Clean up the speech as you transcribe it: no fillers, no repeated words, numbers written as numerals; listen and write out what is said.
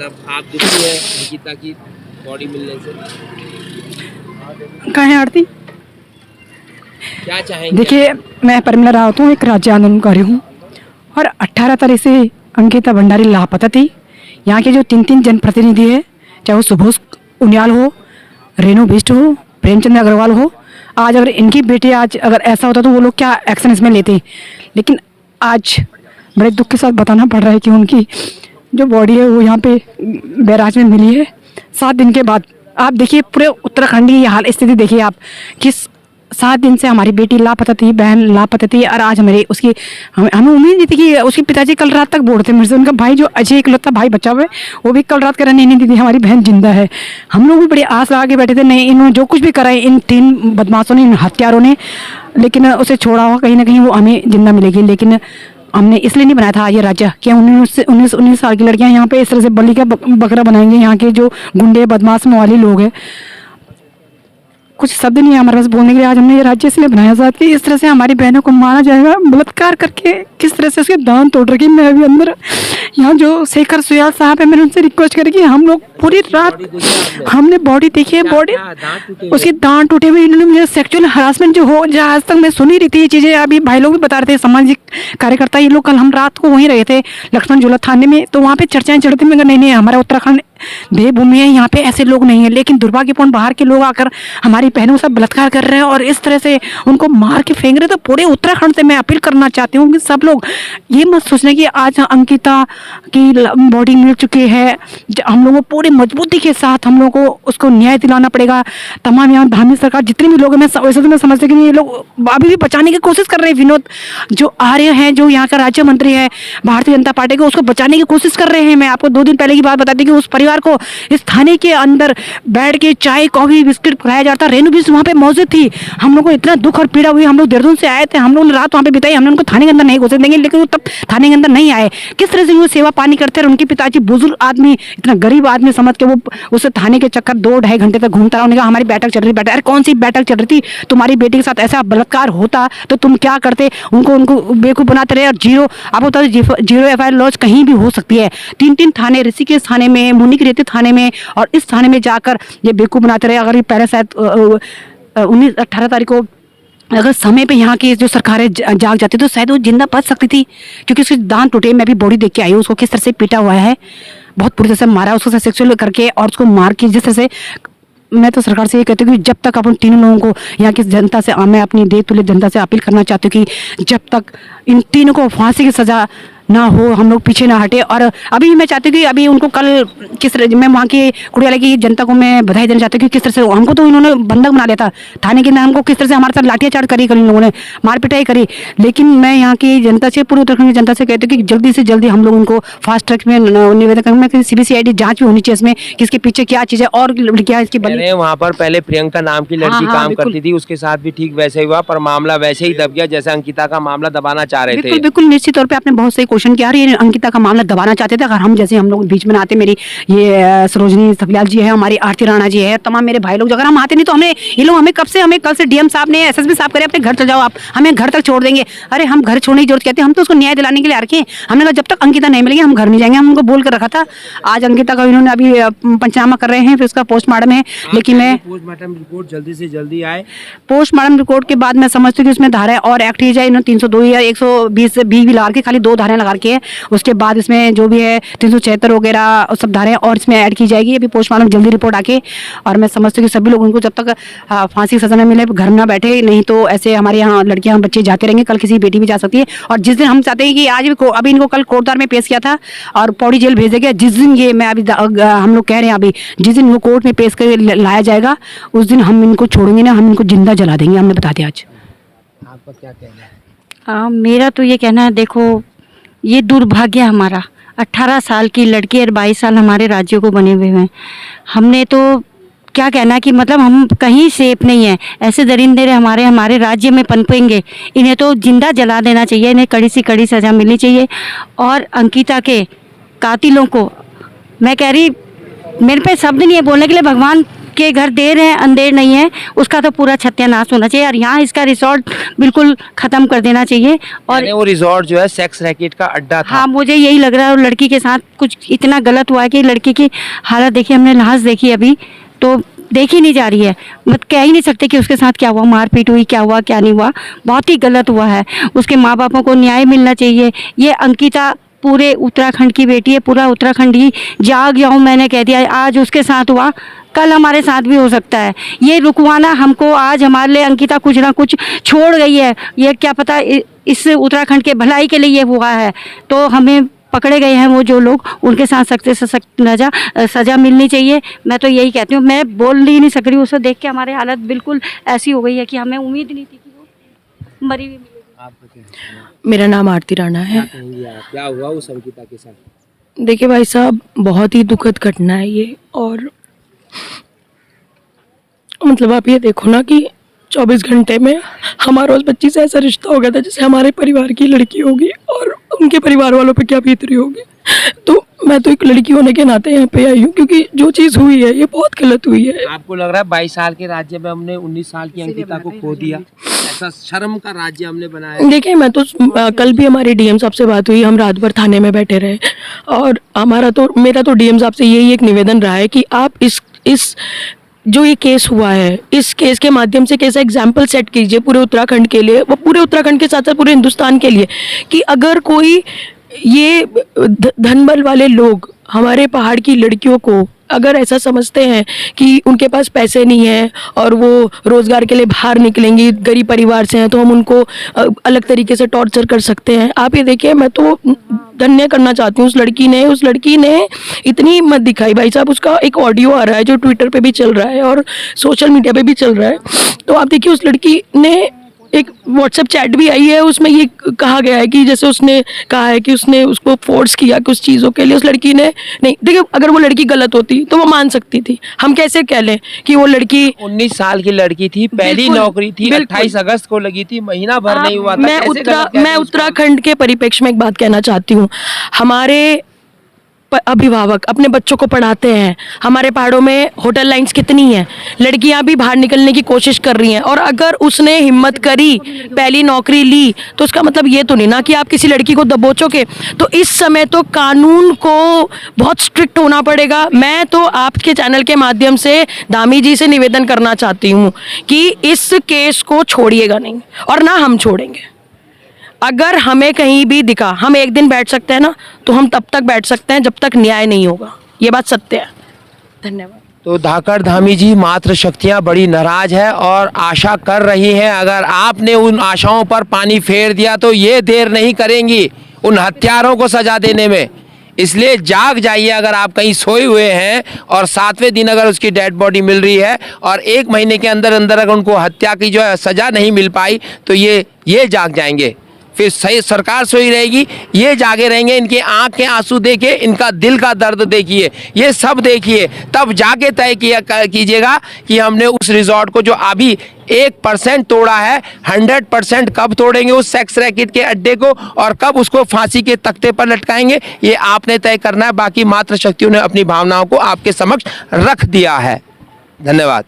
मतलब आप दुखी है अंकिता की बॉडी मिलने से? कहाँ है आरती? क्या चाहेंगे? देखिए, मैं परिमला रावत हूँ, एक राज्य आंदोलनकारी हूँ और 18 तारीख से अंकिता भंडारी लापता थी। यहाँ के जो 3 जनप्रतिनिधि है, चाहे वो सुभाष उनियाल हो, रेणु बिष्ट हो, प्रेमचंद अग्रवाल हो, आज अगर इनकी बेटी आज अगर ऐसा होता तो वो लोग क्या एक्शन इसमें लेते। लेकिन आज बड़े दुख के साथ बताना पड़ रहा है कि उनकी जो बॉडी है वो यहाँ पे बैराज में मिली है 7 दिन के बाद। आप देखिए पूरे उत्तराखंड की हाल स्थिति देखिए आप, किस 7 दिन से हमारी बेटी लापता थी, बहन लापता थी और आज हमारी उसकी हमें उम्मीद नहीं थी कि उसके पिताजी कल रात तक बोल थे मेरे से, उनका भाई जो अजय इकलौता भाई बचा हुआ है वो भी कल रात कह रहा नहीं दीदी हमारी बहन जिंदा है। हम लोग भी बड़ी आस लगा के बैठे थे, नहीं इन्होंने जो कुछ भी करा है इन 3 बदमाशों ने, इन हत्यारों ने, लेकिन उसे छोड़ा हुआ कहीं ना कहीं वो हमें जिंदा मिलेगी। लेकिन हमने इसलिए नहीं बनाया था ये राज्य कि 19 साल की लड़कियां यहाँ पे इस तरह से बलि का बकरा बनाएंगे। यहाँ के जो गुंडे बदमाश मवाली लोग हैं, कुछ शब्द नहीं है हमारे पास बोलने के लिए। आज हमने ये राज्य इसलिए बनाया था कि इस तरह से हमारी बहनों को मारा जाएगा, बलात्कार करके किस तरह से उसके दांत तोड़ रखी। मैं अभी अंदर यहाँ जो शेखर सुयाल साहब है, मैंने उनसे रिक्वेस्ट करी कि हम लोग पूरी रात हमने बॉडी देखी है, बॉडी उसके दांत टूटे हुए। इन्होंने मुझे सेक्सुअल हरासमेंट जो हो, जहाँ आज तक मैं सुनी रही थी ये चीज़ें, अभी भाई लोग भी बता रहे थे, सामाजिक कार्यकर्ता ये लोग, कल हम रात को वहीं रहे थे लक्ष्मण झूला थाने में, तो वहाँ पे चर्चाएं चल रही थी। मैं नहीं हमारा उत्तराखंड देवभूमि है, यहाँ पे ऐसे लोग नहीं है, लेकिन दुर्भाग्यपूर्ण बाहर के लोग आकर हमारी बहनों से बलात्कार कर रहे हैं और इस तरह से उनको मार के फेंक रहे। तो पूरे उत्तराखंड से मैं अपील करना चाहती हूँ कि सब लोग ये मत सोचने कि आज अंकिता की बॉडी मिल चुकी है, हम लोगों को पूरी मजबूती के साथ हम लोगों को उसको न्याय दिलाना पड़ेगा। तमाम यहाँ धार्मिक सरकार जितने भी लोग हैं, मैं वैसे तो मैं समझती हूँ कि ये लोग अभी भी बचाने की कोशिश कर रहे हैं। विनोद जो आर्य हैं, जो यहाँ का राज्य मंत्री है भारतीय जनता पार्टी को, उसको बचाने की कोशिश कर रहे हैं। मैं आपको 2 दिन पहले की बात बताती कि उस परिवार को इस थाने के अंदर बैठ के चाय कॉफी बिस्किट खिलाया जाता। रेणु भी वहाँ पे मौजूद थी। हम लोग को इतना दुख और पीड़ा हुई, हम लोग देहरादून से आए थे, हम लोगों ने रात वहाँ पे बिताई, हमने उनको थाने के अंदर नहीं घुसे देंगे, लेकिन वो तब थाने के अंदर नहीं आए। किस तरह से वो सेवा पानी करते रहे। उनके पिताजी बुजुर्ग आदमी, इतना गरीब आदमी समझ के वो उस थाने के चक्कर 2-2.5 घंटे तक घूमता रहा। उन्होंने कहा हमारी बैठक चल रही, बैठक अरे कौन सी बैठक चल रही थी, तुम्हारी बेटी के साथ ऐसा बलात्कार होता तो तुम क्या करते। उनको बेवकूफ़ बनाते रहे और जीरो, आप बता जीरो FIR लॉन्च कहीं भी हो सकती है। 3 थाने, ऋषिकेश थाने में, मुनिक रेती थाने में और इस थाने में जाकर ये बेवकूफ़ बनाते रहे। अगर ये पहले शायद 18 तारीख को अगर समय पे यहाँ की जो सरकारें जाग जाती तो शायद वो जिंदा बच सकती थी, क्योंकि उसके दांत टूटे। मैं भी बॉडी देख के आई हूँ, उसको किस तरह से पीटा हुआ है, बहुत बुरी तरह से मारा उसको सेक्सुअल करके और उसको मार के जिस तरह से। मैं तो सरकार से ये कहती हूँ कि जब तक अपन 3 लोगों को, यहाँ की जनता से, मैं अपनी देवतुल्य जनता से अपील करना चाहती हूँ कि जब तक इन 3 को फांसी की सज़ा ना हो हम लोग पीछे ना हटे। और अभी मैं चाहती हूँ कि अभी उनको कल किस तरह, मैं वहाँ की कुड़ियाला की जनता को मैं बधाई देना चाहती हूँ कि किस तरह से हमको तो इन्होंने बंधक बना दिया था थाने के अंदर, हमको किस तरह से हमारे साथ लाठियाचार्ज करी इन लोगों ने, मार पिटाई करी। लेकिन मैं यहाँ की जनता से, पूरे उत्तराखंड की जनता से कहती हूँ कि जल्दी से जल्दी हम लोग उनको फास्ट ट्रैक में निवेदन करूँगा कि CBCID जाँच भी होनी चाहिए इसमें, किसके पीछे क्या चीज़ है और क्या इसकी बनी। वहाँ पर पहले प्रियंका नाम की लड़की काम करती थी, उसके साथ भी ठीक वैसे ही हुआ, पर मामला वैसे ही दब गया जैसे अंकिता का मामला दबाना चाह रहे थे। बिल्कुल निश्चित तौर पे आपने बहुत सही क्वेश्चन किया। अंकिता का मामला दबाना चाहते थे। अगर हम जैसे हम लोग बीच में आते, मेरी ये सरोजनी सफल्याल जी है, हमारी आरती राणा जी है, तमाम मेरे भाई लोग, अगर हम आते नहीं तो हमें ये लोग हमें कब से, हमें कल से DM साहब ने, SSB साहब करे अपने घर चल जाओ, आप हमें घर तक छोड़ देंगे। अरे हम घर छोड़ने की जरूरत कहते हैं, हम तो उसको न्याय दिलाने के लिए आ रखे हैं। हमने कहा जब तक अंकिता नहीं मिलेगी हम घर नहीं जाएंगे, हम उनको बोल कर रखा था। आज अंकिता का इन्होंने अभी पंचनामा कर रहे हैं, फिर उसका पोस्टमार्टम है, लेकिन मैं पोस्टमार्टम रिपोर्ट जल्दी से जल्दी आए। पोस्टमार्टम रिपोर्ट के बाद मैं समझती हूँ कि उसमें धारा और एक्ट ही जाए, इन्होंने 302 या 120 भी लगा के, खाली 2 धाराएं लगा के है। उसके बाद इसमें जो भी है 376 वगैरह सब धाराएं और इसमें ऐड की जाएगी। अभी पोस्टमार्टम जल्दी रिपोर्ट आके, और मैं समझती हूँ कि सभी लोग उनको जब तक फांसी की सजा न मिले घर ना बैठे, नहीं तो ऐसे हमारे यहाँ लड़कियाँ बच्चे जाते रहेंगे, कल किसी बेटी भी जा सकती है। और जिस दिन हम चाहते हैं कि आज भी अभी इनको कल कोटद्वार में पेश किया था और पौड़ी जेल भेजा गया, जिस दिन ये मैं अभी हम लोग कह रहे हैं अभी जिस दिन वो कोर्ट में पेश कर लाया जाएगा उस दिन हम इनको छोड़ेंगे ना, हम इनको जिंदा जला देंगे। हमने बता दिया। आज आपका क्या कहना है? मेरा तो ये कहना है, देखो ये दुर्भाग्य हमारा, 18 साल की लड़की और 22 साल हमारे राज्यों को बने हुए हैं। हमने तो क्या कहना कि मतलब हम कहीं सेफ नहीं है। ऐसे दरिंदे हमारे राज्य में पनपेंगे, इन्हें तो जिंदा जला देना चाहिए, इन्हें कड़ी से कड़ी सज़ा मिलनी चाहिए। और अंकिता के कातिलों को मैं कह रही, मेरे पे शब्द नहीं है बोलने के लिए, भगवान जिसके घर देर है अंधेर नहीं है उसका तो पूरा सत्यानाश होना चाहिए और यहाँ इसका रिसोर्ट बिल्कुल ख़त्म कर देना चाहिए। और यानी वो रिजॉर्ट जो है सेक्स रैकेट का अड्डा था। हाँ, मुझे यही लग रहा है। और लड़की के साथ कुछ इतना गलत हुआ है कि लड़की की हालत देखी, हमने लाश देखी अभी तो देखी नहीं जा रही है, मत कह ही नहीं सकते कि उसके साथ क्या हुआ, मारपीट हुई, क्या हुआ क्या नहीं हुआ, बहुत ही गलत हुआ है। उसके माँ बापों को न्याय मिलना चाहिए। ये अंकिता पूरे उत्तराखंड की बेटी है, पूरा उत्तराखंड ही जाग जाऊँ, मैंने कह दिया। आज उसके साथ हुआ, कल हमारे साथ भी हो सकता है। ये रुकवाना हमको, आज हमारे लिए अंकिता कुछ ना कुछ छोड़ गई है, ये क्या पता इस उत्तराखंड के भलाई के लिए ये हुआ है। तो हमें पकड़े गए हैं वो जो लोग, उनके साथ सख्त से सख्त सज़ा मिलनी चाहिए। मैं तो यही कहती हूँ, मैं बोल ही नहीं सक रही। उसे देख के हमारी हालत बिल्कुल ऐसी हो गई है कि हमें उम्मीद नहीं थी कि वो मरी हुई मिलेगी। मेरा नाम आरती राणा है। क्या हुआ उस अंकिता के साथ? देखिए भाई साहब, बहुत ही दुखद घटना है ये। और मतलब आप ये देखो ना कि 24 घंटे में हमारा उस बच्ची से ऐसा रिश्ता हो गया था जैसे हमारे परिवार की लड़की होगी, और उनके परिवार वालों पे क्या बीत रही होगी। तो मैं तो एक लड़की होने के नाते यहाँ पे आई हूँ, क्योंकि जो चीज़ हुई है ये बहुत गलत हुई है। आपको लग रहा है 22 साल के राज्य में हमने 19 साल की अंकिता को खो दिया, ऐसा शर्म का राज्य हमने बनाया? देखिए, मैं तो कल भी हमारे डीएम साहब से बात हुई, हम रात भर थाने में बैठे रहे, और मेरा तो डीएम साहब से यही एक निवेदन रहा है कि आप इस जो ये केस हुआ है, इस केस के माध्यम से कैसा एग्जाम्पल सेट कीजिए पूरे उत्तराखंड के लिए, वो पूरे उत्तराखंड के साथ साथ पूरे हिंदुस्तान के लिए, कि अगर कोई ये धनबल वाले लोग हमारे पहाड़ की लड़कियों को अगर ऐसा समझते हैं कि उनके पास पैसे नहीं है और वो रोज़गार के लिए बाहर निकलेंगी, गरीब परिवार से हैं, तो हम उनको अलग तरीके से टॉर्चर कर सकते हैं। आप ये देखिए, मैं तो धन्य करना चाहती हूँ उस लड़की ने इतनी हिम्मत दिखाई। भाई साहब, उसका एक ऑडियो आ रहा है जो ट्विटर पे भी चल रहा है और सोशल मीडिया पे भी चल रहा है। तो आप देखिए, उस लड़की ने एक व्हाट्सएप चैट भी आई है, उसमें ये कहा गया है कि जैसे उसने कहा है कि उसने उसको फोर्स किया कुछ चीज़ों के लिए। उस लड़की ने नहीं, देखिए, अगर वो लड़की गलत होती तो वो मान सकती थी। हम कैसे कह लें कि वो लड़की 19 साल की लड़की थी, पहली नौकरी थी, 28 अगस्त को लगी थी, महीना भर नहीं हुआ था। मैं उत्तराखंड के परिप्रेक्ष्य में एक बात कहना चाहती हूँ। हमारे अभिभावक अपने बच्चों को पढ़ाते हैं, हमारे पहाड़ों में होटल लाइंस कितनी हैं, लड़कियां भी बाहर निकलने की कोशिश कर रही हैं, और अगर उसने हिम्मत करी, पहली नौकरी ली, तो उसका मतलब ये तो नहीं ना कि आप किसी लड़की को दबोचोगे। तो इस समय तो कानून को बहुत स्ट्रिक्ट होना पड़ेगा। मैं तो आपके चैनल के माध्यम से दामी जी से निवेदन करना चाहती हूँ कि इस केस को छोड़िएगा नहीं, और ना हम छोड़ेंगे। अगर हमें कहीं भी दिखा, हम एक दिन बैठ सकते हैं ना, तो हम तब तक बैठ सकते हैं जब तक न्याय नहीं होगा। ये बात सत्य है। धन्यवाद। तो धाकड़ धामी जी मातृ शक्तियाँ बड़ी नाराज है और आशा कर रही हैं, अगर आपने उन आशाओं पर पानी फेर दिया तो ये देर नहीं करेंगी उन हत्यारों को सजा देने में। इसलिए जाग जाइए। अगर आप कहीं सोए हुए हैं और 7वें दिन अगर उसकी डेड बॉडी मिल रही है और 1 महीने के अंदर अंदर अगर उनको हत्या की जो है सजा नहीं मिल पाई, तो ये जाग जाएंगे। फिर सही सरकार सोई रहेगी, ये जागे रहेंगे। इनके आंख के आंसू देखिए, इनका दिल का दर्द देखिए, ये सब देखिए, तब जाके तय कीजिएगा कि हमने उस रिजॉर्ट को जो अभी 1% तोड़ा है, 100% कब तोड़ेंगे उस सेक्स रैकेट के अड्डे को, और कब उसको फांसी के तख्ते पर लटकाएंगे, ये आपने तय करना है। बाकी मातृ शक्तियों ने अपनी भावनाओं को आपके समक्ष रख दिया है। धन्यवाद।